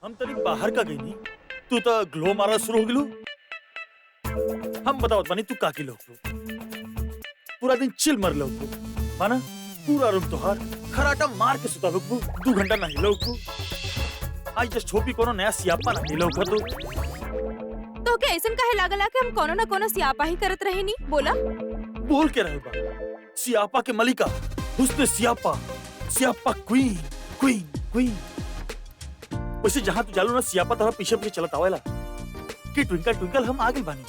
हम तनी बाहर का गई नहीं तू तो ग्लो मारा शुरू हो गिलू। हम बताओ बनी तू का किलो पूरा दिन चिल मर लो माना पूरा रूम तोहार खराटा मार के सुता लोग 2 घंटा नहीं लो आज जस्ट छोपी कोनो नया सियापा ना लो तो के ऐसन काहे लागला कि हम कोनो न कोनो सियापा ही करत रहे नी बोला। बोल के रहे बा सियापा के मलिका हुस्न सियापा सियापा क्वीन क्वीन क्वीन। वैसे जहाँ तू जालू ना सियापा तोहरा पीछे पीछे चलत आवेला कि ट्विंकल ट्विंकल हम आगे बानी।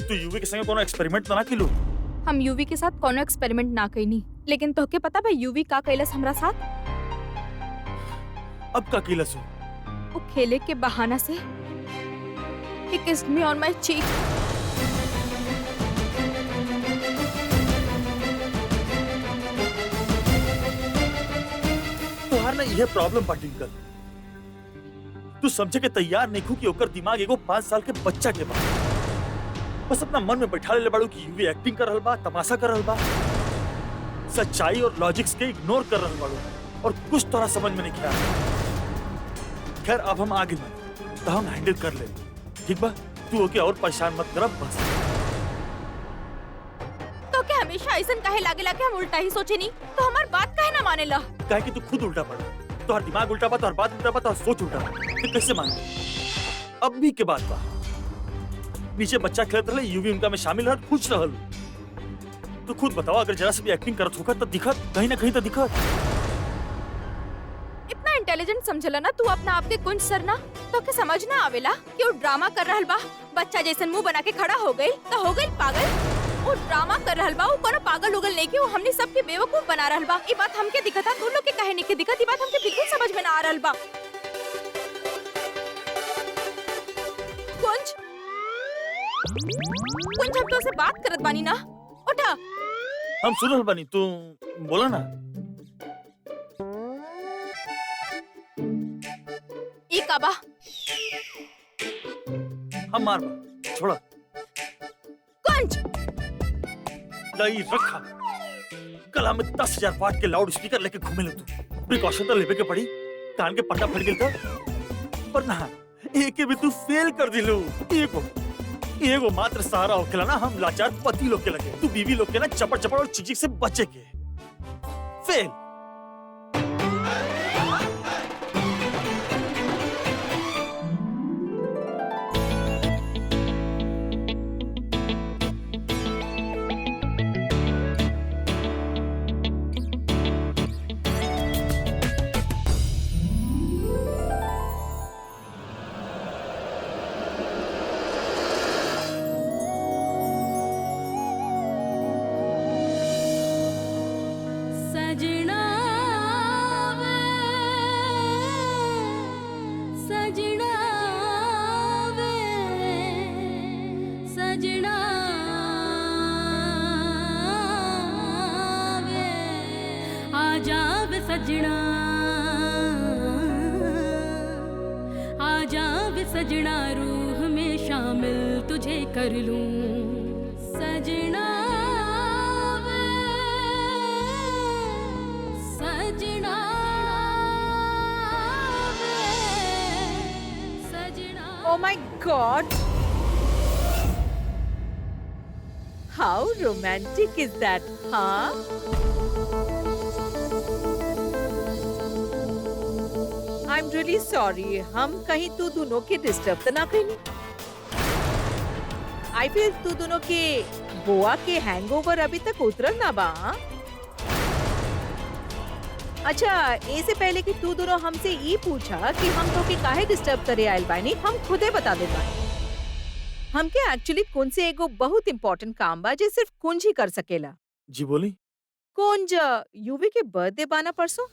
तू यूवी के संगे कोनो एक्सपेरिमेंट ना किलो। हम यूवी के साथ कोनो एक्सपेरिमेंट ना कईनी लेकिन तोहके पता बा यूवी का कैलस हमरा साथ। अब का किलस वो खेले के बहाना से He kissed me on my cheek. तुहार ना यह प्रॉब्लम बा ट्विंकल। तू समझे के तैयार नहीं खू कि ओकर दिमाग एगो 5 साल के बच्चा के बा। बस अपना मन में बैठा ले बाड़ू कि यूवी एक्टिंग कर रहल बा तमाशा कर रहल बा सच्चाई और लॉजिक्स के इग्नोर कर रहल बाड़ू और कुछ तोरा समझ में नहीं आया। खैर अब हम आगे बढ़े तो हम हैंडल कर ले ठीक बा तू ओके और परेशान मत कर बस। तो क्या हमेशा ऐसा काहे लागेला कि हम उल्टा ही सोचे नहीं तो हमार बात काहे ना मानेला। काहे कि तू खुद उल्टा पड़ा तोहर दिमाग उल्टा बा तोहर बात उल्टा बा तोहर सोच उल्टा तो कैसे मान अब भी के बात बा पीछे बच्चा खेलत रहे यूवी उनका में शामिल रह खुश रहल। तो खुद बताओ अगर जरा से भी एक्टिंग करत होगा तो दिखत कहीं ना कहीं तो दिखत। इतना इंटेलिजेंट समझला ना तू अपना आप के कुंज सरना तो के समझ ना आवेला कि वो ड्रामा कर रहल बा। बच्चा जैसन मुंह बना के खड़ा हो गई तो हो गई पागल। वो ड्रामा कर रहल बा वो कोनो पागल उगल नहीं कि वो हमने सबके बेवकूफ बना रहल बा। ये बात हमके दिखता तू लोग के काहे नहीं के दिखत। ये बात हमके बिल्कुल समझ में ना आ रहल बा। कुंज कुंज हम तो से बात करत बानी ना उठा। हम सुन रहल बानी तू बोला ना। ई काबा हम मार बा छोड़ा कुंज लई रखा गला में 10,000 वाट के लाउड स्पीकर लेके घूमे लो तू प्रिकॉशन तो लेवे के पड़ी कान के पर्दा फट गेल पर ना एके भी तू फेल कर दिलू। एगो मात्र सहारा होखेला ना हम लाचार पति लोग के लगे तू बीवी लोग के ना चपड़ चपड़ और चिक से बचे के फेल। सजना आजा वे सजना रूह में शामिल तुझे कर लूं सजना वे सजना वे सजना। Oh my God! How romantic is that, huh? I'm really sorry. हम कहीं तू दोनों के डिस्टर्ब तो ना कहीं। I feel तू दोनों के गोवा के हैंगओवर अभी तक उतरल ना बा। अच्छा ऐसे पहले कि तू दोनों हमसे ये पूछा कि हम तो के काहे डिस्टर्ब करे आयल बानी हम खुदे बता देता। हमके एक्चुअली कुंज से एगो बहुत इम्पोर्टेंट काम बा जे सिर्फ कुंज ही कर सकेला। जी बोली। कुंज यूवी के बर्थडे बाना परसों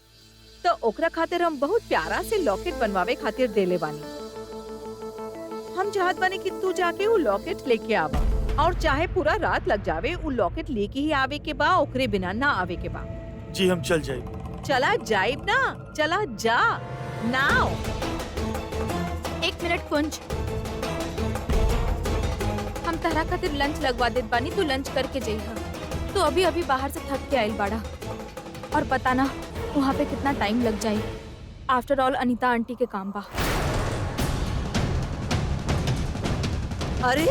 तो ओकरा खातिर हम बहुत प्यारा से लॉकेट बनवावे खातिर देले बानी। हम चाहत बानी कि तू जाके वो लॉकेट लेके आवा और चाहे पूरा रात लग जावे वो लॉकेट लेके ही आवे के बा ओकरे बिना ना आवे के बा। जी हम चल जाए। चला जाइब ना चला जा नाउ। 1 मिनट कुंज हम तहरा खातिर लंच लगवा देत बानी तू लंच करके जइहा। तू अभी अभी बाहर से थक के आइल बाड़ा और पता ना वहाँ पे कितना टाइम लग जाए। आफ्टर ऑल अनीता आंटी के काम बा। अरे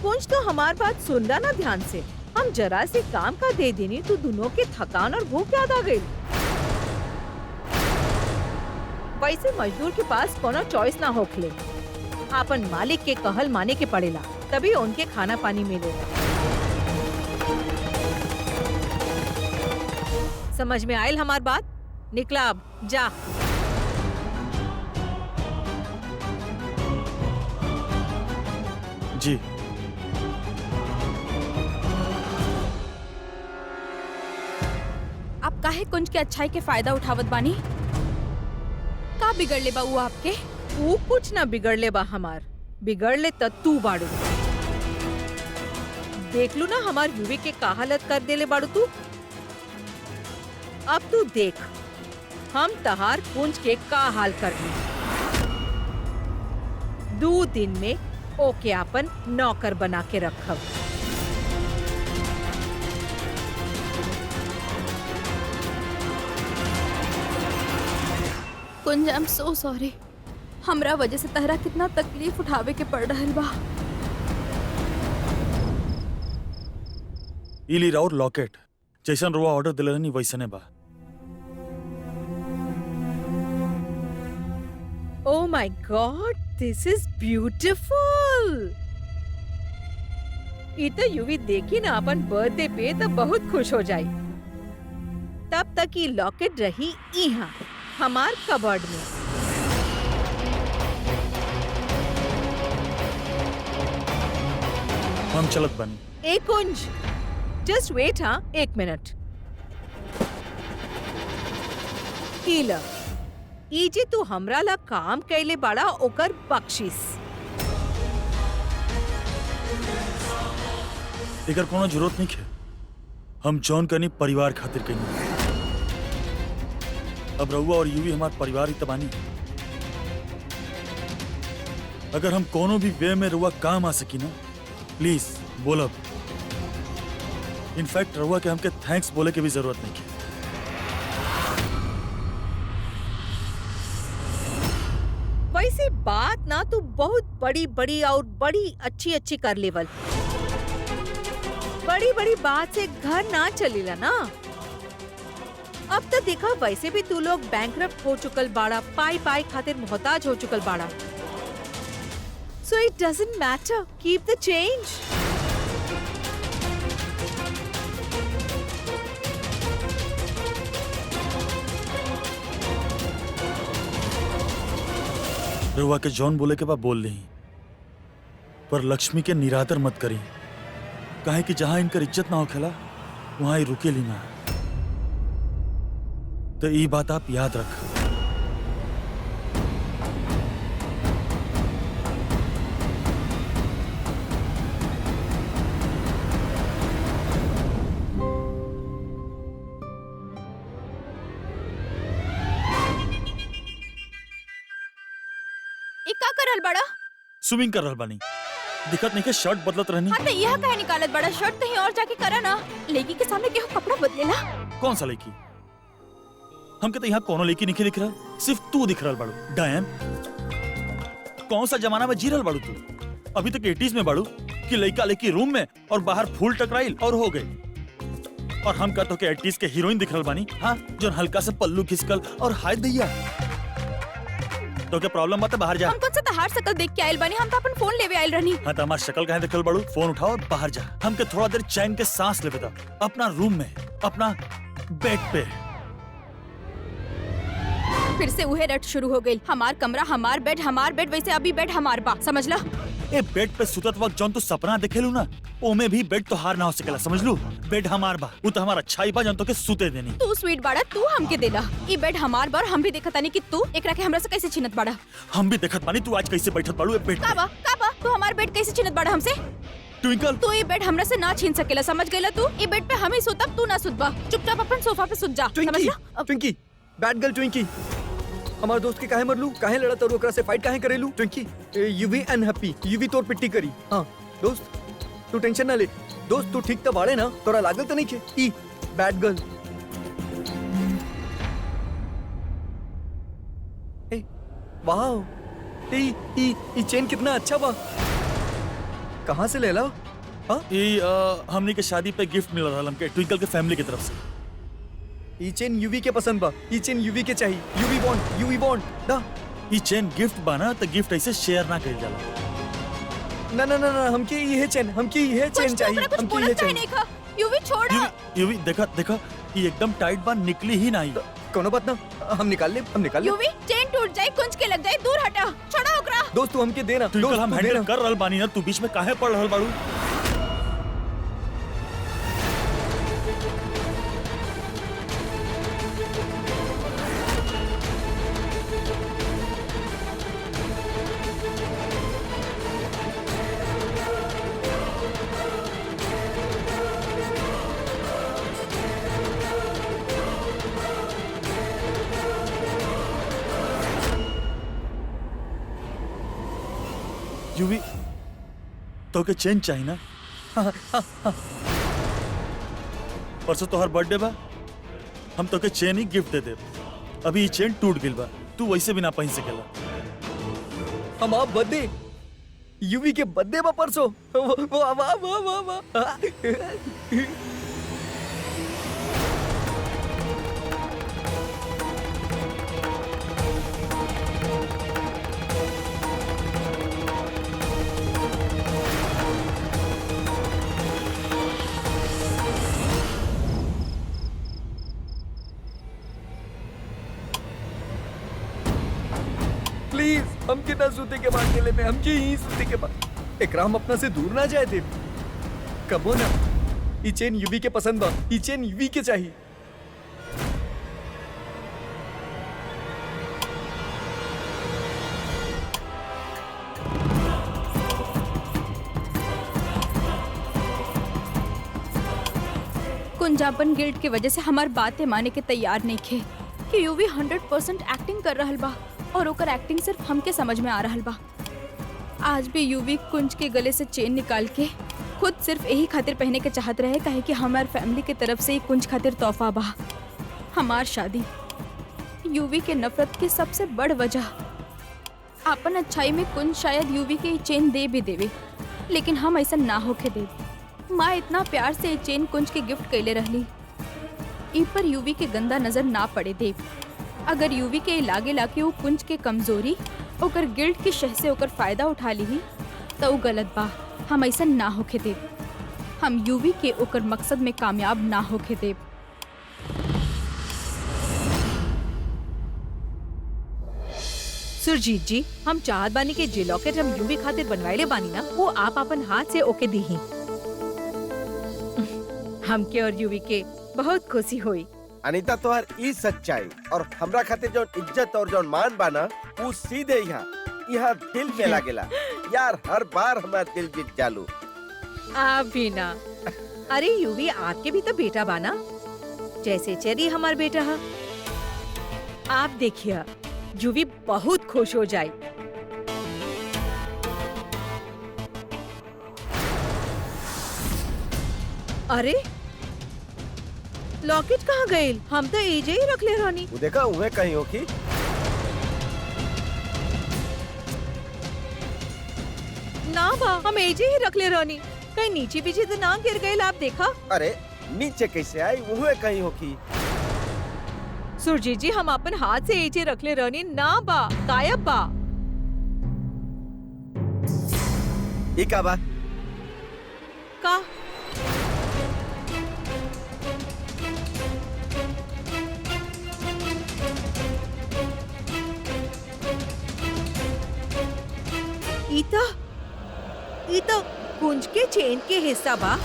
कुछ तो हमार बात सुन रहा ना ध्यान से। हम जरा से काम का दे देनी तो दोनों के थकान और भूख याद आ गई। वैसे मजदूर के पास कोनो चॉइस ना होखले, अपन मालिक के कहल माने के पड़ेला, तभी उनके खाना पानी मिलेगा। समझ में आयल हमार बात? निकला अब जा। जी आप काहे कुंज के अच्छाई के फायदा उठावत बानी? का बिगड़ ले बा उ आपके? तू कुछ ना बिगड़ ले बा हमार, बिगड़ ले त तू बाड़ू। देख लू ना हमार युवी के का हालत कर देले बाड़ू तू। अब तू देख हम तहार कुंज के का हाल कर दी। 2 दिन में ओके अपन नौकर बना के रखब। कुंज आई एम सो सॉरी। हमरा वजह से तहरा कितना तकलीफ उठावे के पड़ रहल बा। इली राउर लॉकेट जैसन रुआ ऑर्डर दिले रहनी वैसने बा। Oh my God, this is beautiful. इतना युवी देखी ना अपन बर्थडे पे तब बहुत खुश हो जाई। तब तक ये लॉकेट रही यहाँ हमार कबर्ड में। हम चलत बनी। ए कुंज, जस्ट वेट। हाँ 1 मिनट। हीला ई जे तू हमरा ला काम कैले बाड़ा ओकर बख्शिश। एकर कोनो जरूरत नहीं है। हम जॉन कनी परिवार खातिर कनी। अब रउआ और यूवी हमार परिवार ही तबानी। अगर हम कोनो भी वे में रउआ काम आ सकी ना, प्लीज बोलब। इनफैक्ट रउआ के हमके थैंक्स बोले की भी जरूरत नहीं है। वैसे बात ना तू बहुत बड़ी बड़ी और बड़ी अच्छी अच्छी कर लेवल। बड़ी बड़ी बात से घर ना चलेला ना। अब तो देखा वैसे भी तू लोग बैंकरप्ट हो चुकल बाड़ा, पाई पाई खातिर मोहताज हो चुकल बाड़ा। So it doesn't matter. Keep the change. रउआ के जॉन बोले के बाद बोल रही, पर लक्ष्मी के निरादर मत करी। काहे कि जहां इनकर इज्जत ना होखेला वहां ही रुके ली ना। तो ये बात आप याद रख। ई का करल बड़ा? स्विमिंग कर रहल बानी। दिक्कत नहीं के शर्ट बदलत रहनी। हाँ तो यह काहे निकालत बड़ा? शर्ट कहीं और जाके करा ना। लड़की के सामने केहू कपड़ा बदलेला? कौन सा लड़की? हमके तो यहाँ कोनो लड़की नहीं दिख रहा, सिर्फ तू दिख रहल बाड़ू। डायन, कौन सा जमाना में जी रहल बाड़ू तू? अभी तक 80s में बाड़ू कि लड़का लड़की रूम में और बाहर फूल टकराइल और हो गए। और हम कहतो के 80s के हीरोइन दिख रहल बानी। हाँ, जो हल्का से पल्लू खिसकल और हाय दैया। तो क्या प्रॉब्लम बात है? बाहर जा। हम कौन सा तहार शकल देख के आइल बानी? हम तो अपन फोन लेवे आइल रहनी। हाँ तो हमार शक्ल कहाँ देखल बाड़ू? फोन उठाओ और बाहर जा। हमके थोड़ा देर चैन के सांस लेवे दा, अपना रूम में, अपना बेड पे। फिर से उहे रट शुरू हो गई। हमार कमरा, हमार बेड, वैसे अभी बेड हमार बा, समझ ला? ए बेड पे सुतत वक्त जौन तू सपना देखेलू ना, ओमे भी बेड तो हार ना हो सकेला, समझ लू? बेड हमार बा, वो तो हमार अच्छाई बा जौन तो के सूते देनी। तू स्वीट बाड़ा, तू हमके देला। ई बेड हमार बार, हम भी देखत तानी कि तू एकरा के हमरा से कैसे छीनत बाड़ा। हम भी देखत बानी तू आज कैसे बैठत बाड़ू ए बेड पे। का बा तू हमार बेड कैसे छीनत बाड़ा हमसे? ट्विंकल, तू ये बेड हमरा से ना छीन सकेला, समझ गईला? तू ये बेड पे हम ही सोतब, तू ना सुतबा। चुपचाप अपन सोफा पे सुत जा, समझ ला? ट्विंकी, बैड गर्ल ट्विंकी, हमार दोस्त के काहे मरलू? काहे लड़त और ओकरा से फाइट काहे करेलू? ट्विंकी, यूवी अनहैप्पी, यूवी तोर पिट्टी करी। हाँ दोस्त, तू टेंशन ना ले। दोस्त तू ठीक तो बाड़े ना? तोरा लागल तो नहीं के? ई बैड गर्ल। वाओ, ई चेन कितना अच्छा बा। कहाँ से ले ला? हाँ? ये हमनी के शादी पे गिफ्ट मिल रहा हमके ट्विंकल के फैमिली की तरफ से। ई चेन यूवी के पसंद बा। ई चेन यूवी के चाहिए। यूवी बॉन्ड दा। ये चेन गिफ्ट बाना तो गिफ्ट ऐसे शेयर ना कइल जाला। ना ना ना ना, हमके ये चेन चाहिए। कुछ हमके बोलत ये काहे चेन। नहीं खा? यूवी छोड़। यूवी देखा देखा, ये एकदम टाइट बा, निकली ही नहीं। कोनो बात ना, हम निकाल ले। यूवी चेन टूट जाए, कुंच के लग जाए, दूर हटा, छोड़ा ओकरा। दोस्त तू हमके देना। ट्विंकल हम तू हैंडल देना। कर रहल बानी ना, तू बीच में काहे पड़ रहल बाड़ू? यूवी तो के चेन चाहिए ना? परसों तोहर बर्थडे बा, हम तो के चेन ही गिफ्ट दे दे। अभी ये चेन टूट गिल बा, तू वैसे भी ना पहन सकेला। हम आप बर्थडे, यूवी के बर्थडे बा परसों। वाह वाह वाह वाह वाह। प्लीज हमके ना सूते के बाद अकेले में, हमके ही सूते के बाद। एकरा हम अपना से दूर ना जाए थे। कबो ना। ई चेन यूवी के पसंद बा। ई चेन यूवी के चाहिए। कुंजापन गिल्ड के वजह से हमार बातें माने के तैयार नहीं थे कि यूवी 100% एक्टिंग कर रहल बा और ओकर एक्टिंग सिर्फ हमके समझ में आ रहल बा। आज भी यूवी कुंज के गले से चेन निकाल के खुद सिर्फ यही खातिर पहने के चाहत रहे, काहे कि हमार फैमिली के तरफ से ही कुंज खातिर तोहफा बा। हमार शादी यूवी के नफरत के सबसे बड़ वजह। अपन अच्छाई में कुंज शायद यूवी के चेन दे भी देवे, लेकिन हम ऐसा ना होके दे। माँ इतना प्यार से चेन कुंज के गिफ्ट कैले रहली, ई पर यूवी के गंदा नजर ना पड़े देव। अगर यूवी के लागे लाके वो कुंज के कमजोरी ओकर गिल्ड के शह से ओकर फायदा उठा ली तो वो गलत बा। हम ऐसा ना होके देव। हम यूवी के ओकर मकसद में कामयाब ना होके देव। सुरजीत जी, हम चाहत बानी के जे लॉकेट हम यूवी खातिर बनवाइले बानी ना, वो आप अपन हाथ से ओके दीही। हमके और यूवी के बहुत खुशी हुई। अनीता तोहर ई सच्चाई और हमरा खातिर जौन इज्जत और जौन मान बाना, वो सीधे यहाँ दिल में लागेला। यार हर बार हमार दिल जीत जालू। आप भी ना। अरे यूवी, आपके भी तो बेटा बाना, जैसे चेरी हमार बेटा है। आप देखिए, यूवी बहुत खुश हो जाए। अरे लॉकेट कहाँ गए? हम तो एजे ही रख ले रानी। वो देखा उहे कहीं हो की। ना बा, हम एजे ही रख ले रानी। कहीं नीचे पीछे तो ना गिर गए? आप देखा? अरे नीचे कैसे आई? उहे कहीं हो की। सुरजीत जी, हम अपन हाथ से एजे रख ले रानी। ना बा, गायब बा। ई का बा? का? इता कुंज के चेन के हिस्सा बा।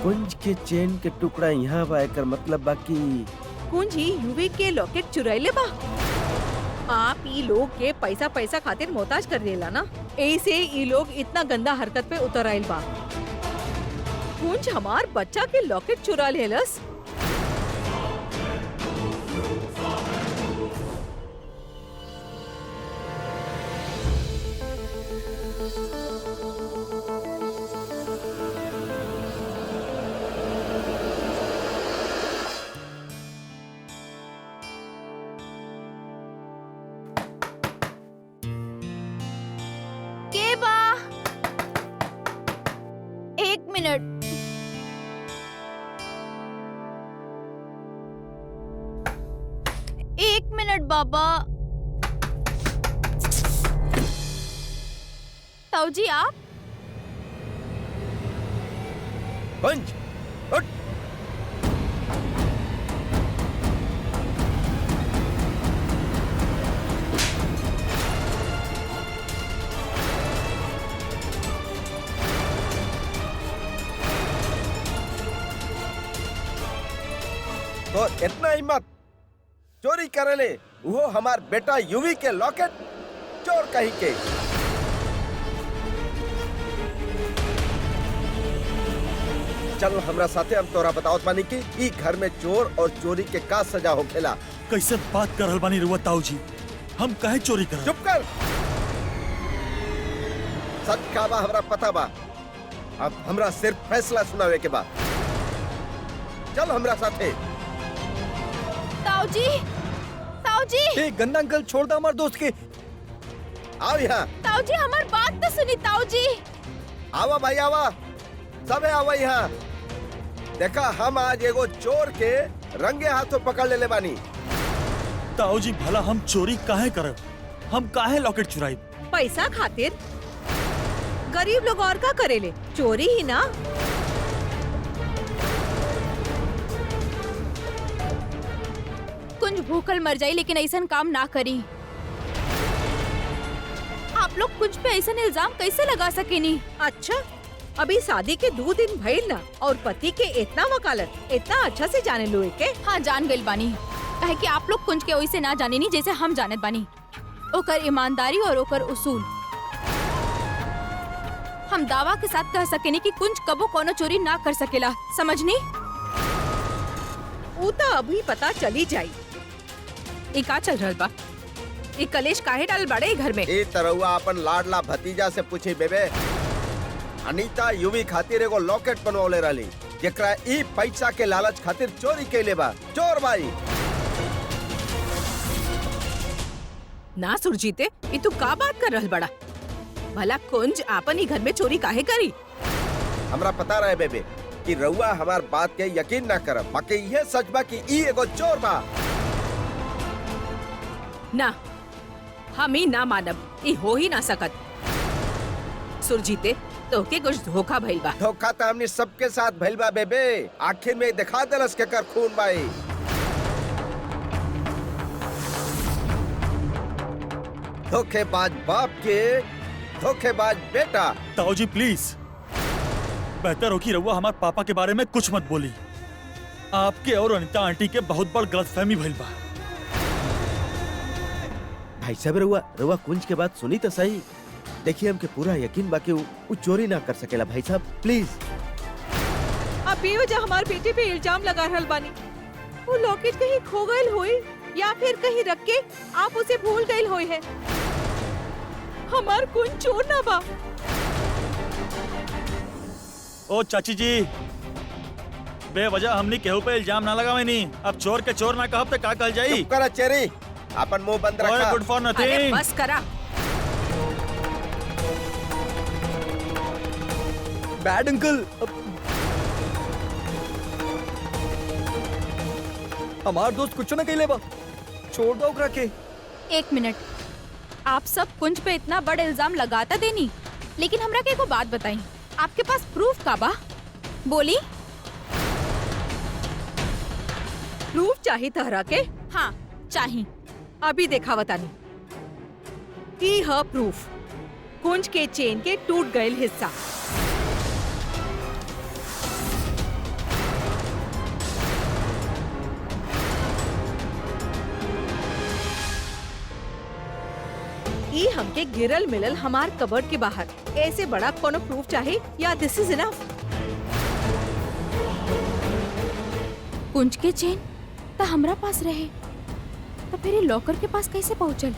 कुंज के चेन के टुकड़ा यहाँ बा, एकर मतलब बा कि कुंज ही यूवी के लॉकेट चुराइले बा। आप ई लोग के पैसा पैसा खातिर मोहताज कर देला ना, ऐसे ई लोग इतना गंदा हरकत पे उतर आइल बा। कुंज हमार बच्चा के लॉकेट चुरा लेलस। मिनट। एक मिनट बाबा। ताऊ जी आप? कुंज उठ। तो इतना हिम्मत चोरी करे ले, वो हमार बेटा यूवी के लॉकेट, चोर कहीं के। चल हमरा साथे, हम तोरा बताओ पानी की ई घर में चोर और चोरी के का सजा होखेला। कैसे बात कर रहल बानी रुआ ताऊ जी? हम काहे चोरी कर? चुप कर। सच का बा हमरा पता बा, अब हमरा सिर्फ फैसला सुनावे के बा। चल हमरा साथे। ताऊ जी, ताऊ जी, ए गंदा अंकल छोड़ दो हमारे दोस्त के। आओ यहाँ। ताऊ जी हमार बात तो सुनी ताऊ जी। आवा भाई आवा, सबे आवा यहाँ। देखा हम आज एगो चोर के रंगे हाथों पकड़ ले बानी। ताऊ जी भला हम चोरी काहे करब? हम काहे लॉकेट चुराई? पैसा खातिर? गरीब लोग और का करेले? चोरी ही ना। कुछ भूखल मर जाई लेकिन ऐसा काम ना करी। आप लोग कुछ पे ऐसा इल्जाम कैसे लगा सकेनी? अच्छा, अभी शादी के 2 दिन भइल ना और पति के इतना वकालत इतना अच्छा से जाने लोए के? हाँ जान गइल बानी, कहे कि आप लोग कुंज के वैसे ना जाने नी जैसे हम जानत बानी। ओकर ईमानदारी और ओकर उसूल हम दावा के साथ कह सकेनी कि कुंज कबो कोनो चोरी ना कर सकेला, समझनी? ऊ तो अभी पता चली जाई। ई का चल रहल बा? ई कलेश काहे डाल बड़े घर में? ए तरहुआ अपन लाडला भतीजा से पूछी बेबे। अनीता यूवी खातिर एगो लॉकेट बनवले रहली, जेकरा ई पैसा के लालच खातिर चोरी कैले बा। चोर भाई। ना सुरजीते, ई तू का बात कर रहल बड़ा? भला कुंज आपन ही घर में चोरी काहे करी? हमरा पता रहे बेबे कि रउआ हमार बात के यकीन ना करब, बाकी ये सच बा कि ई एगो चोर बा। ना, हम ही ना मानब, ई हो ही ना सकत। सुरजीते, तोके कुछ धोखा भइल बा। धोखा तो हमने सबके साथ भइल बा बेबे। आखिर में दिखा देलस के कर खून बाई। धोखेबाज बाप के धोखेबाज बेटा। ताऊ जी प्लीज, बेहतर हो कि रउआ हमारे पापा के बारे में कुछ मत बोली। आपके और अनिता आंटी के बहुत बड़ गलतफहमी भइल बा। भाई साहब रउआ कुंज के बात सुनी तो सही। देखिए हमके पूरा यकीन बा कि वो चोरी ना कर सकेला। भाई साहब प्लीज। अब बेवजह हमारे बेटे पे इल्जाम लगा रहल बानी। वो लॉकेट कहीं खो गइल होई या फिर कहीं रख के आप उसे भूल गइल होई है। हमार कुंज चोर ना बा। ओ चाची जी, बेवजह हमनी केहू पे इल्जाम ना लगावे नी। अब चोर के चोर ना कहब तो का कहल जाई? चुप करा चेरी, अपन मुंह बंद ओए रखा। गुड फॉर अरे नथिंग। बस करा। बैड अंकल, हमार दोस्त कुछ ना कहले बा। छोड़ दो ओकरा के। एक मिनट, आप सब कुंज पे इतना बड़ा इल्जाम लगाता देनी, लेकिन हमरा के एगो बात बताई, आपके पास प्रूफ का बा? बोली। प्रूफ चाहिए तहरा के? हाँ चाही। अभी देखा बतानी। ई ह प्रूफ, कुंज के चेन के टूट गए हिस्सा। ई हमके गिरल मिलल हमार कबर्ड के बाहर। ऐसे बड़ा कोनो प्रूफ चाहिए या दिस इज इनफ? कुंज के चेन तो हमरा पास रहे, तो फिर ये लॉकर के पास कैसे पहुँचल?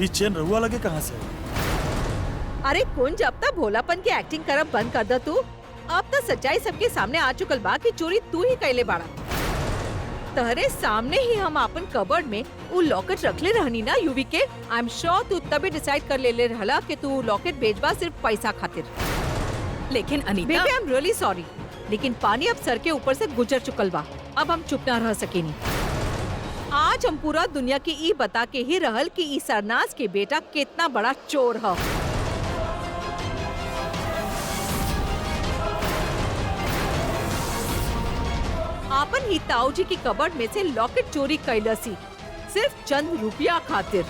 ये चेन रहुआ लगे कहाँ से? अरे कुंज, अब तक भोलापन की एक्टिंग करब बंद कर द तू। अब तक सच्चाई सबके सामने आ चुकल बा कि चोरी तू ही कैले बाड़ा। तहरे सामने ही हम अपन कबर्ड में वो लॉकेट रखले रहनी ना यूवी के। आई एम श्योर तू तभी डिसाइड कर ले रहला कि तू लॉकेट बेचबा सिर्फ पैसा खातिर। लेकिन Anita baby I am really sorry, लेकिन पानी अब सर के ऊपर से गुजर चुकल बा। अब हम चुप ना रह सकेनी। आज हम पूरा दुनिया की ई बता के ही रहल कि ई सरनाज के बेटा कितना बड़ा चोर है। आपन ही ताऊ जी की कबर्ड में से लॉकेट चोरी कैलसी, सिर्फ चंद रुपया खातिर।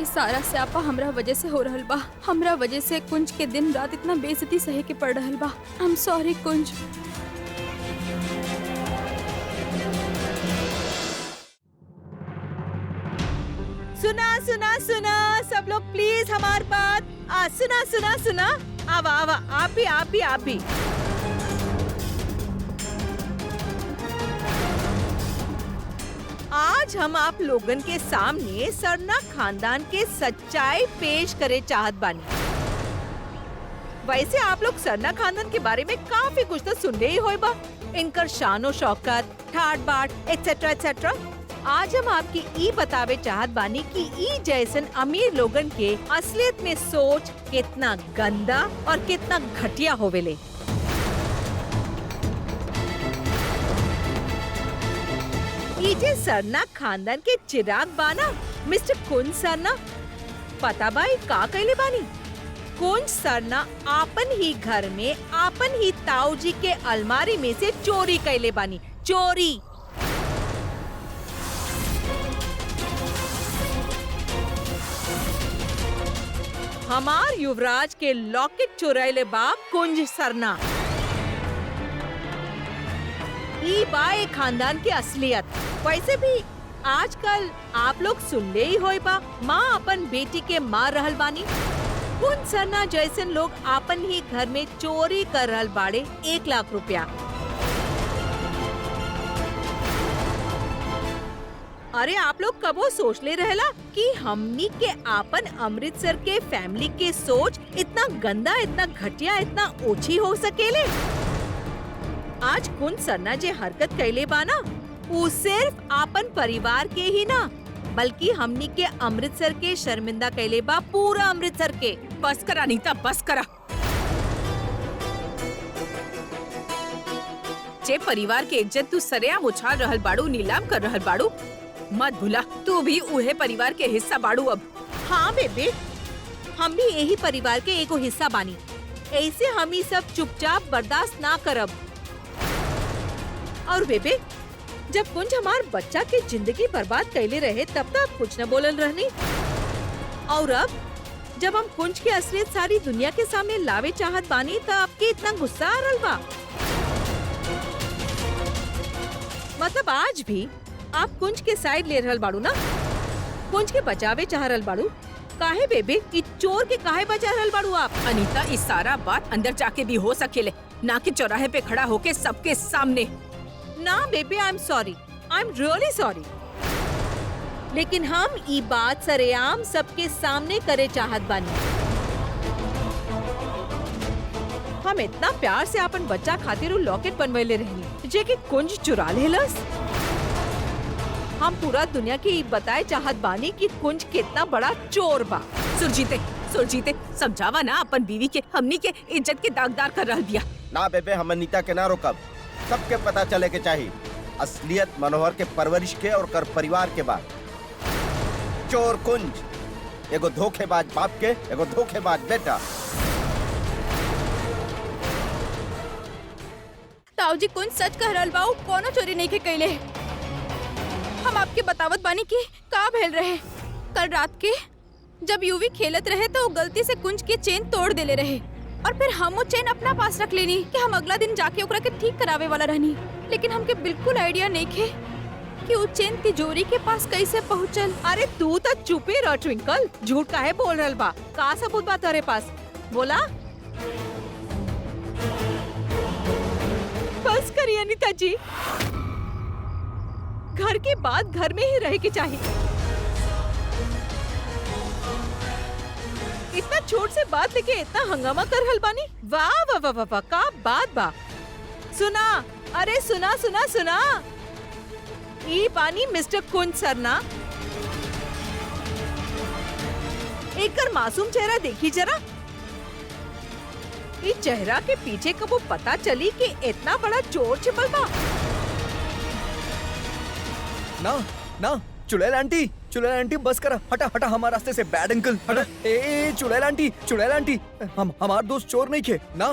इस सारा स्यापा हमरा वजह से हो रहल बा। हमरा वजह से कुंज के दिन रात इतना बेइज्जती सहे के पड़ रहल बा। आई एम सॉरी कुंज। सुना सुना सुना सब लोग प्लीज हमारी बात। सुना सुना सुना, आवा आवा, आप भी। आज हम आप लोगन के सामने सरना खानदान के सच्चाई पेश करे चाहत बानी। वैसे आप लोग सरना खानदान के बारे में काफी कुछ तो सुनले ही होय बा, इनकर शानो शौकत, ठाट बाट, एक्सेट्रा एक्सेट्रा। आज हम आपके ई बतावे चाहत बानी कि ई जैसन अमीर लोगन के असलियत में सोच कितना गंदा और कितना घटिया होवेले। ई जे सरना खानदान के चिराग बाना, मिस्टर कुंज सरना, पता बाई का कैले बानी? कुंज सरना आपन ही घर में आपन ही ताऊ जी के अलमारी में से चोरी कैले बानी। चोरी। हमार युवराज के लॉकेट चुराइले बा कुंज सरना। ई बाए खानदान की असलियत। वैसे भी आजकल आप लोग सुनले ही होय बा, माँ अपन बेटी के मार रहल बानी। कुंज सरना जैसन लोग आपन ही घर में चोरी कर रहल बाड़े 1 लाख रुपया। अरे आप लोग कबो सोच ले रहला कि हमनी के आपन अमृतसर के फैमिली के सोच इतना गंदा, इतना घटिया, इतना ओछी हो सकेले? आज कुंज सरना जे हरकत कैले बाना, वो सिर्फ आपन परिवार के ही ना, बल्कि हमनी के अमृतसर के शर्मिंदा कैले बा, पूरा अमृतसर के। बस करा अनीता, बस करा। जे परिवार के इज्जत तू सरेआम उछाल रहल बाड़ू, नीलाम कर रहल बाड़ू, मत भूला तू भी उहे परिवार के हिस्सा बाड़ू अब। हाँ बेबे, हम भी यही परिवार के एगो हिस्सा बानी। ऐसे हम ही सब चुपचाप बर्दाश्त ना करब। और बेबे, जब कुंज हमार बच्चा के जिंदगी बर्बाद कैले रहे तब तक कुछ न बोलल रहनी, और अब जब हम कुंज की असलियत सारी दुनिया के सामने लावे चाहत बानी तब आपके इतना गुस्सा आ रहल बा। मतलब आज भी आप कुंज के साइड ले रहल बाड़ू ना? कुंज के बचावे चाह रहल बाड़ू? काहे बेबे, इस चोर के काहे बचा रहल बाड़ू आप? अनीता, इस सारा बात अंदर जाके भी हो सकेले, ना कि चौराहे पे खड़ा होके सबके सामने। ना बेबे, I am sorry, I am really sorry. लेकिन हम ई बात सरेआम सबके सामने करे चाहत बानी। हम इतना प्यार से अपन बच्चा खातिर लॉकेट बनवेले रहनी, जे कि कुंज चुरा लेलस। हम पूरा दुनिया की ई बताए चाहत बानी कि कुंज कितना बड़ा चोर बा। सुरजीते समझावा ना अपन बीवी के, हमनी के इज्जत के दागदार कर रहल दिया। ना बेबे, हम अनीता के ना रोकब। सबके पता चले के चाहिए असलियत मनोहर के परवरिश के और कर परिवार के बाद। चोर कुंज, एगो धोखेबाज बाप के, एगो धोखेबाज बेटा। ताऊजी कुंज सच कह रहल बा, कोनो चोरी नहीं के कैले। हम आपके बतावत बानी कि का भेल रहे। कल रात के जब यूवी खेलत रहे तो गलती से कुंज के चेन तोड़ देले रहे, और फिर हम वो चेन अपना पास रख लेनी कि हम अगला दिन जाके ओकरा के ठीक करावे वाला रहनी। लेकिन हमके बिल्कुल आइडिया नहीं थे कि वो चेन तिजोरी के पास कैसे पहुँचल। अरे तू तो चुपे रह ट्विंकल, झूठ काहे बोल रहल बा? का सबूत बा तेरे पास? बोला। बस करिए अनीता जी, घर के बाद घर में ही रह के चाहिए। इतना छोट से बात लेके इतना हंगामा कर रहल बानी? वाह वाह वाह वाह, का बात बा। सुना, अरे सुना सुना सुना, ई पानी मिस्टर कुंज सरना, एकर मासूम चेहरा देखी जरा। इस चेहरा के पीछे कबो पता चली कि इतना बड़ा चोर छिपल बा। ना ना चुड़ैल आंटी बस करा, हटा हटा हमारे रास्ते से, बैड अंकल हटा। ए चुड़ैल आंटी हम हमार दोस्त चोर नहीं खे ना,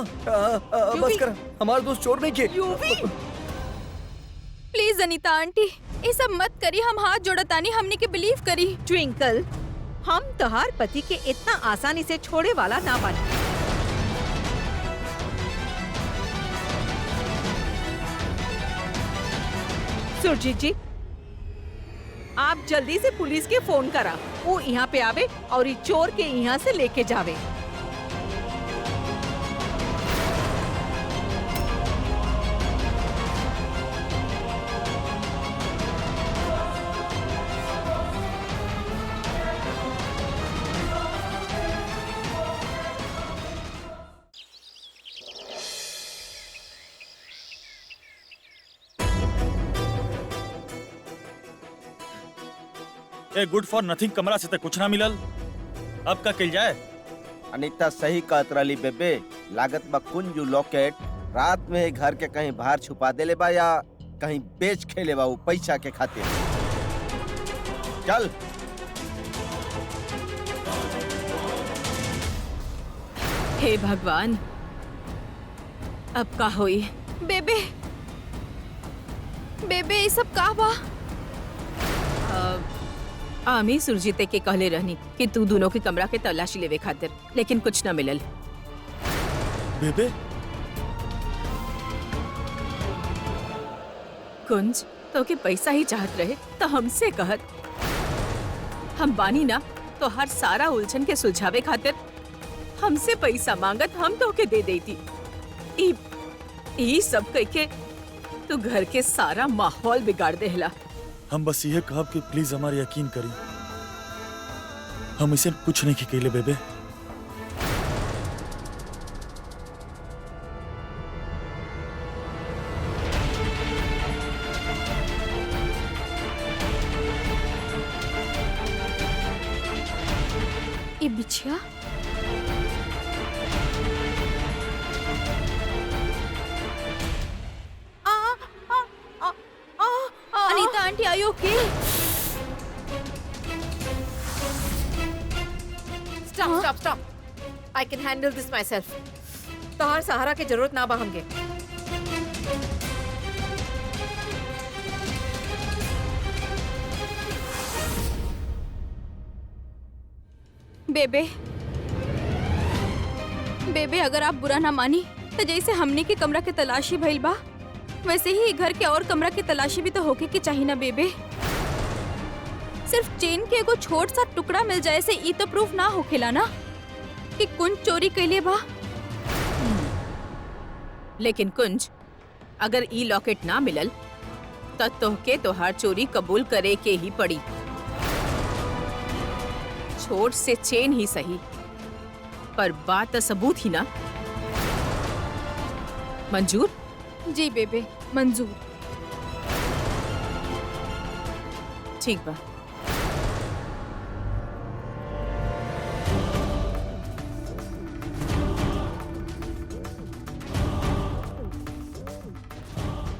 बस करा, हमार दोस्त चोर नहीं खे। यूवी प्लीज अनीता आंटी ये सब मत करी, हम हाथ जोड़तानी, हमने के बिलीव करी। ट्विंकल, हम तोहार पति के इतना आसानी से छोड़े वाला ना बने। सुरजीत जी, आप जल्दी से पुलिस के फोन करा, वो यहाँ पे आवे और इस चोर के यहाँ से लेके जावे। ए गुड फॉर नथिंग कमरा से तक कुछ ना मिलल, अब का कल जाए? अनीता सही कहत रही बेबे, लागत बा कुंजू लॉकेट रात में घर के कहीं बाहर छुपा देले बा या कहीं बेच खेले बा वो पैसा के खातिर। चल हे भगवान, अब का होई? बेबे बेबे ये सब का बा? आमी सुरजीते के कहले रहनी कि तू दोनों के कमरा के तलाशी लेवे खातिर, लेकिन कुछ न मिलल। बेबे कुंज तो के पैसा ही चाहत रहे तो हमसे कहत, हम बानी ना तो हर सारा उलझन के सुलझावे खातिर हमसे पैसा मांगत, हम तो के दे देती। ई सब कह के तू घर के सारा माहौल बिगाड़ देहला। हम बस ये कहब कि प्लीज हमारे यकीन करी, हम इसे कुछ नहीं कहले बेबे। ये बिछिया Anita aunty I okay? Stop, I can handle this my self. तोहार सहारा के जरूरत ना बा हमके। बेबे बेबे अगर आप बुरा ना मानी तो जैसे हमने के कमरा के तलाशी भइल बा वैसे ही घर के और कमरा की तलाशी भी तो होके के चाहिए ना बेबे। सिर्फ चेन के एगो छोट सा टुकड़ा मिल जाए से ई तो प्रूफ ना होखेला ना कि कुंज चोरी कैले बा। लेकिन कुंज, अगर ई लॉकेट ना मिलल तो तोहके तोहार चोरी कबूल करे के ही पड़ी। छोट से चेन ही सही, पर बात तो सबूत ही ना। मंजूर? जी बेबे मंजूर। ठीक बा।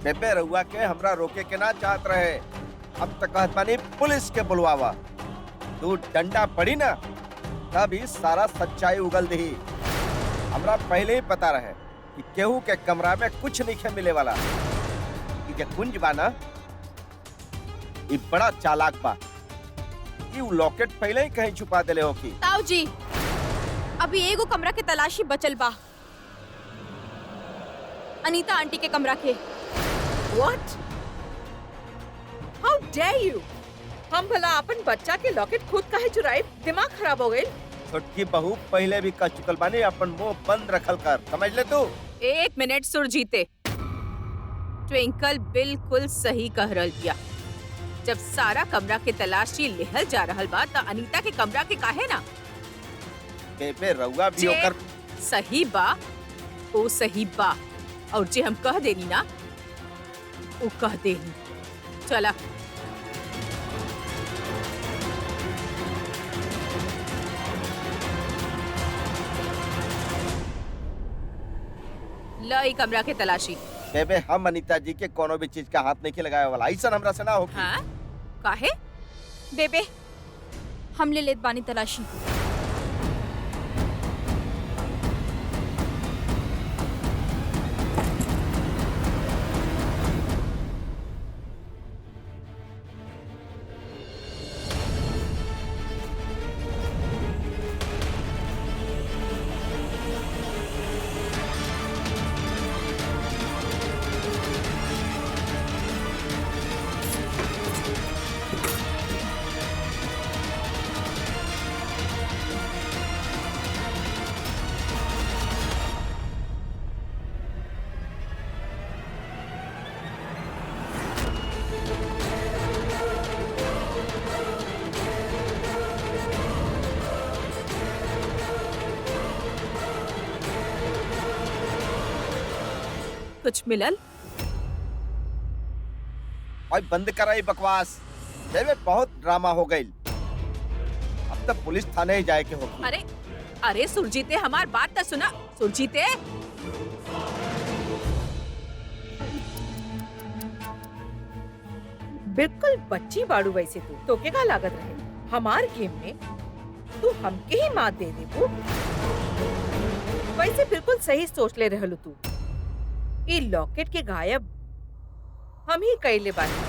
बेबे रहुआ के हमरा रोके के ना चाहत रहे, अब तक कहत बानी पुलिस के बुलवावा। तू डंडा पड़ी ना तभी सारा सच्चाई उगल दी। हमरा पहले ही पता रहे कि केहू के कमरा में कुछ नहीं मिले वाला। ये कुंज बा ना, ये बड़ा चालाक बा। ये लॉकेट पहले ही कहीं छुपा देले हो की। ताऊ जी अभी एगो कमरा के तलाशी बचल बा, अनीता आंटी के कमरा के। What? How dare you? हम भला अपन बच्चा के लॉकेट खुद काहे चुराए? दिमाग खराब हो गए। छोटकी बहू पहले भी कह चुकल बानी, अपन मुंह बंद रखल कर, समझ ले तू। 1 मिनट सुरजीते, ट्विंकल बिल्कुल सही कह रहल बिया। जब सारा कमरा के तलाशी लेहल जा रहल बा त अनीता के कमरा के काहे ना? बेबे रहुआ भी जे ओकर सही बा ओ सही बा, और जे हम कह देनी ना वो कह देनी। चला ल ई कमरा के तलाशी। बेबे हम अनीता जी के कोनो भी चीज का हाथ नहीं के लगाए वाला ऐसा हमरा से ना हो। हाँ काहे? बेबे हम ले लेत बानी तलाशी। कुछ मिलल? और बंद कराई बकवास। बेबे बहुत ड्रामा हो गई। अब तक पुलिस थाने ही जाए के होगी। अरे अरे सुरजीते हमार बात तो सुना। सुरजीते बिल्कुल बच्ची बाड़ू वैसे तू तो के का लागत रहे हमार गेम में तू हमके ही मात दे देबू। वैसे बिल्कुल सही सोच ले रहलू तू। ये लॉकेट के गायब हम ही कैले बानी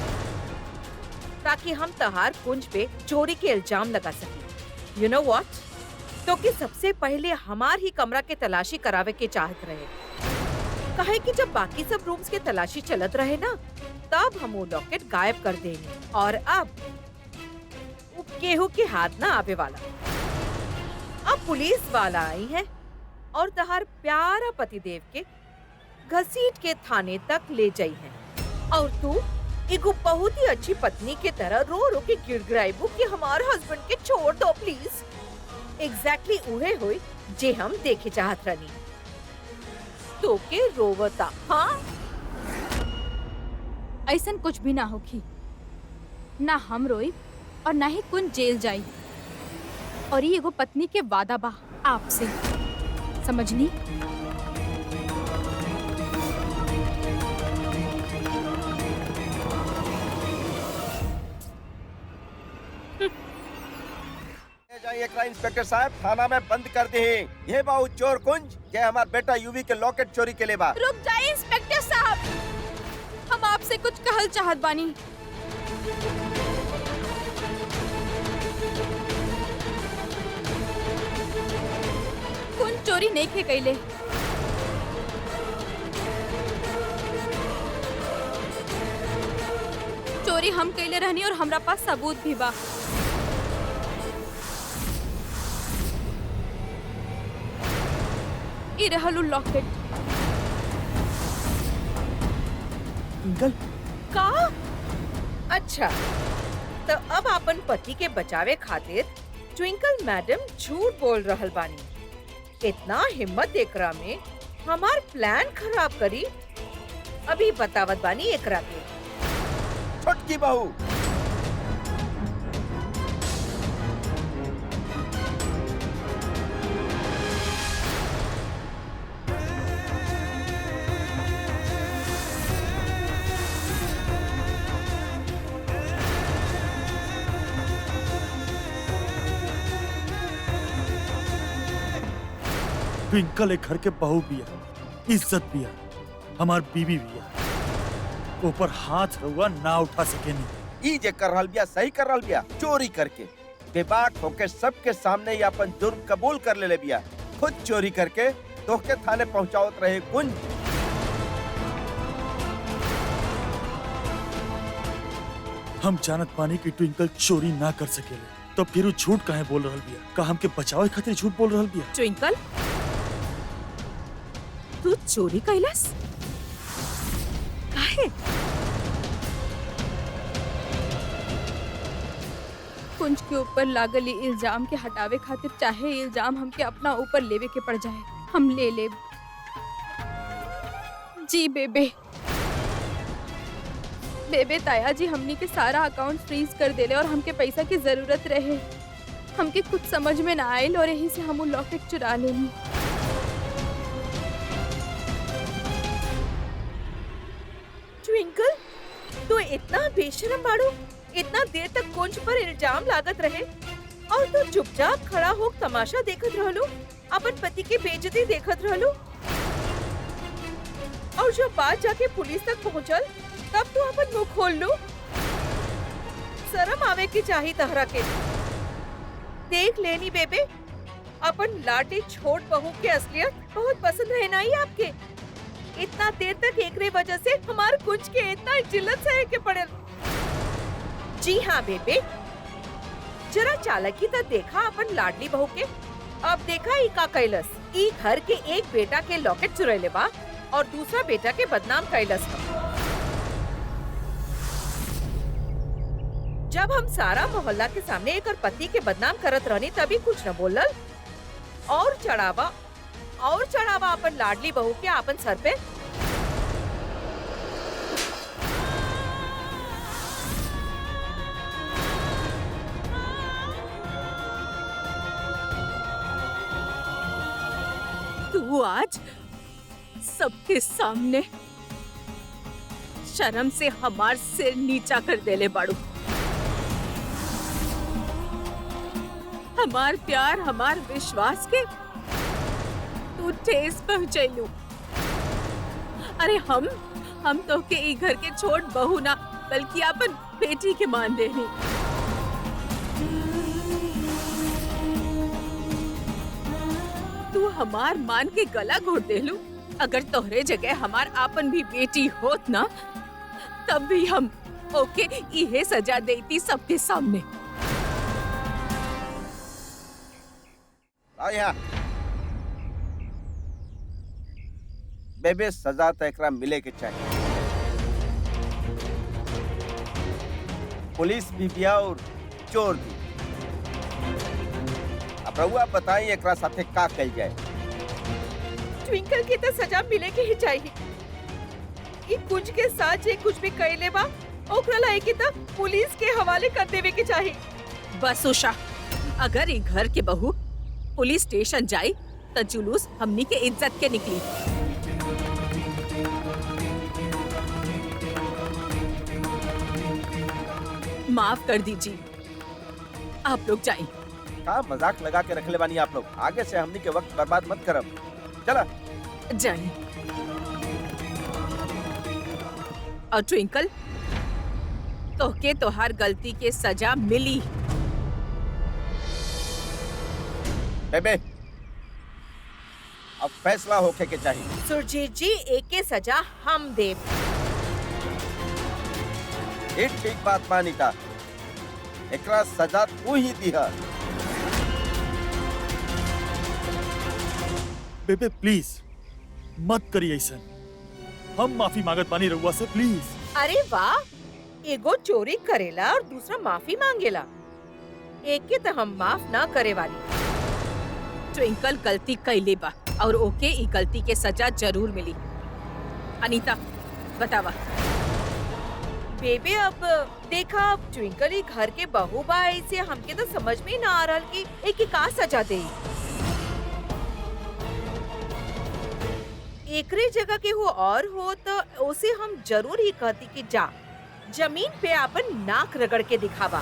ताकि हम तहार कुंज पे चोरी के इल्जाम लगा सके। You know what? तो कि सबसे पहले हमार ही कमरा के तलाशी करावे के चाहत रहे। कहे कि जब बाकी सब रूम्स के तलाशी चलत रहे ना तब हम वो लॉकेट गायब कर देंगे और अब वो केहू के हाथ ना आवे वाला। अब पुलिस वाला आई है और तहार प्यारा पतिदेव के घसीट के थाने तक ले जाई है और तू एगो बहुत ही अच्छी पत्नी के तरह रो रो के गिड़गिड़ाइबू कि हमारे हस्बैंड के छोड़ दो प्लीज। एग्जैक्टली उहे हुई जे हम देखे चाहत रनी। तो के रोवता। हाँ ऐसन कुछ भी ना होखी। ना हम रोई और ना ही कुंज जेल जाई। और ये एगो पत्नी के वादा बा आपसे, समझनी? जाइए इंस्पेक्टर साहब, थाना में बंद कर दे। ये बाबू चोर कुंज ये हमारा बेटा यूवी के लॉकेट चोरी के लिए बा। रुक जाइए इंस्पेक्टर साहब, हम आपसे कुछ कहल चाहत बानी। कुंज चोरी नहीं के कैले। चोरी हम कैले रहनी और हमरा पास सबूत भी बा। ई रहलू लॉकेट। ट्विंकल का? अच्छा तो अब अपन पति के बचावे खातिर ट्विंकल मैडम झूठ बोल रहल बानी। इतना हिम्मत एकरा में हमार प्लान खराब करी। अभी बतावत बानी एकरा के। छोटकी बहू ट्विंकल एक घर के बहू बिया, इज्जत बिया, हमार बीवी बिया। ऊपर हाथ रहुआ ना उठा सकेनी। ई जे कर रहल बिया सही कर रहल बिया। चोरी करके बेबाक होके सबके सामने ही अपन जुर्म कबूल कर ले बिया। खुद चोरी करके तोहके थाने पहुंचावत रहे कुंज। हम जानत पानी कि ट्विंकल चोरी ना कर सकेले, तो फिर वो झूठ काहे बोल रहल बिया? का हमके बचावे खातिर झूठ बोल रहल बिया? ट्विंकल तू चोरी कैलस? काहे? कुंज के ऊपर लागल ई इल्जाम के हटावे खातिर चाहे इल्जाम हमके अपना ऊपर लेवे के पड़ जाए, हम ले लेब। जी बेबे। बेबे ताया जी हमनी के सारा अकाउंट फ्रीज कर देले और हमके पैसा की जरूरत रहे। हमके कुछ समझ में ना आयल और यही से हम लॉकेट चुरा लेनी। इतना बेशरम बाड़ू, इतना देर तक कुंज पर इल्जाम लागत रहे और तू चुपचाप खड़ा हो तमाशा देखत रहलू, अपन पति की बेइज्जती देखत रहलू। और जब बात जाके पुलिस तक पहुंचल, तब तू अपन मुंह खोल लू। शर्म आवे की चाहिए तहरा के। देख लेनी बेबे, अपन लाटी छोट बहू के असलियत बहुत पसंद है ना ही आपके। इतना देर तक एकरे वजह से हमार कुछ के इतना जिल्लत सहे के पड़े। जी हाँ बेबे, जरा चालाकी तो देखा अपन लाडली बहू के। अब देखा ई का कैलस, ई घर के एक बेटा के लॉकेट चुरैले बा और दूसरा बेटा के बदनाम कैलस बा। जब हम सारा मोहल्ला के सामने एक पति के बदनाम करत रहनी तभी कुछ न बोलल, और चढ़ावा अपन लाडली बहू के अपन सर पे। तू आज सबके सामने शर्म से हमार सिर नीचा कर देले बाड़ू। हमार प्यार, हमार विश्वास के तू ठेस पहुंचैलू। अरे हम तो के ई घर के छोट बहू ना बल्कि अपन बेटी के मान देनी। तू हमार मान के गला घोट देलू। अगर तोहरे जगह हमार आपन भी बेटी होत ना, तब भी हम ओके इहे सजा देती सबके सामने। आ यहाँ बेबे, सजा तो एकरा मिले के चाहिए। पुलिस भी बिया और चोर भी। अब रउआ बताई एकरा साथे का कल जाए। ट्विंकल की तो सजा मिले के ही चाहिए। ई कुछ के साथ जे कुछ भी कैले बा, ओकरा लायक की तो पुलिस के हवाले कर देवे के चाहिए। बस उषा, अगर ई घर के बहू पुलिस स्टेशन जाई तो जुलूस हमनी के इज्जत के निकली। माफ कर दीजिए, आप लोग जाइए। का मजाक लगा के रखले बानी आप लोग। आगे से हमनी के वक्त बर्बाद मत करब। चला जाइए। और ट्विंकल, तोहके तोहार गलती के सजा मिली। बेबे, अब फैसला होके के चाहिए। सुरजीत जी, एक के सजा हम दे। ठीक बात मानी था। एकरा सजा तू ही दिया। बेबे प्लीज मत करिए ऐसा। हम माफी मांगत बानी रउआ से, प्लीज। अरे वाह, एगो चोरी करेला और दूसरा माफी मांगेला। एक के तो हम माफ ना करे वाली। ट्विंकल गलती कैले बा और ओके ई गलती के सजा जरूर मिली। अनीता बतावा। बेबे, अब देखा, अब ट्विंकल ही घर के बहू बा, ऐसे हमके तो समझ में ही ना आ रहा कि एक का सजा दे। एकरे जगह के हो और हो तो उसे हम जरूर ही कहती कि जा जमीन पे अपन नाक रगड़ के दिखावा।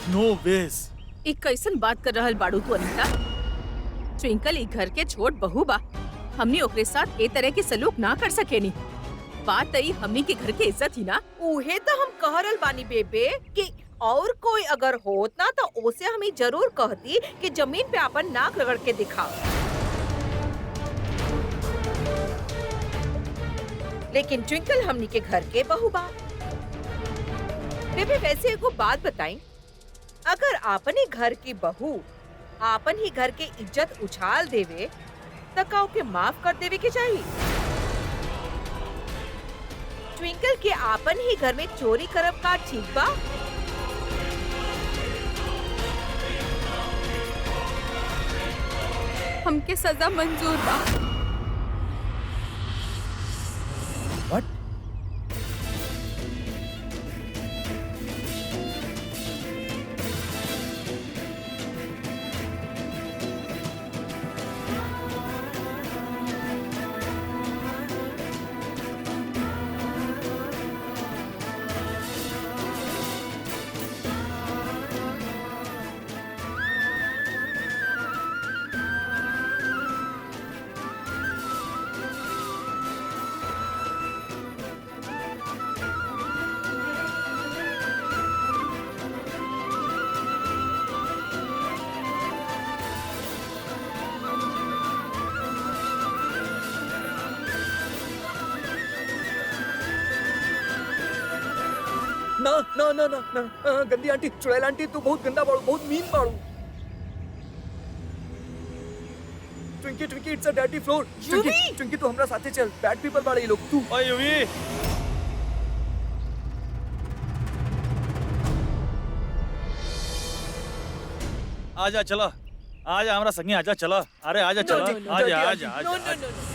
नो वेस। एक कैसन बात कर रहल बाड़ू तू अनीता? ट्विंकल ई घर के छोट बहू बा, हमने ओकरे साथ ए तरह के सलूक ना कर सकेनी। बात आई हमनी के घर के इज्जत ही ना। उहे तो हम कह रहल बानी बेबे कि और कोई अगर होत ना तो उसे हमें जरूर कहती कि जमीन पे अपन नाक रगड़ के दिखा। लेकिन ट्विंकल हमनी के घर के बहू बा। बेबे, वैसे एगो बात बताई, अगर आपने घर की बहू आपन ही घर के इज्जत उछाल देवे तो का ओके माफ कर देवे के चाहिए? ट्विंकल के आपन ही घर में चोरी करब का ठीक बा? हमके सजा मंजूर बा। What? ना ना ना ना ना गंदी आंटी, चुड़ैल आंटी, तू बहुत गंदा बाड़ू, बहुत मीन बाड़ू। Twinkie Twinkie, it's a dirty floor. Twinkie Twinkie, तू हमरा साथे चल, बैड पीपल बाड़े ये लोग। तू ओए यूवी, आजा चला, आजा हमरा संगे आजा चला। अरे आजा चला, आजा आजा नो आजा। नो नो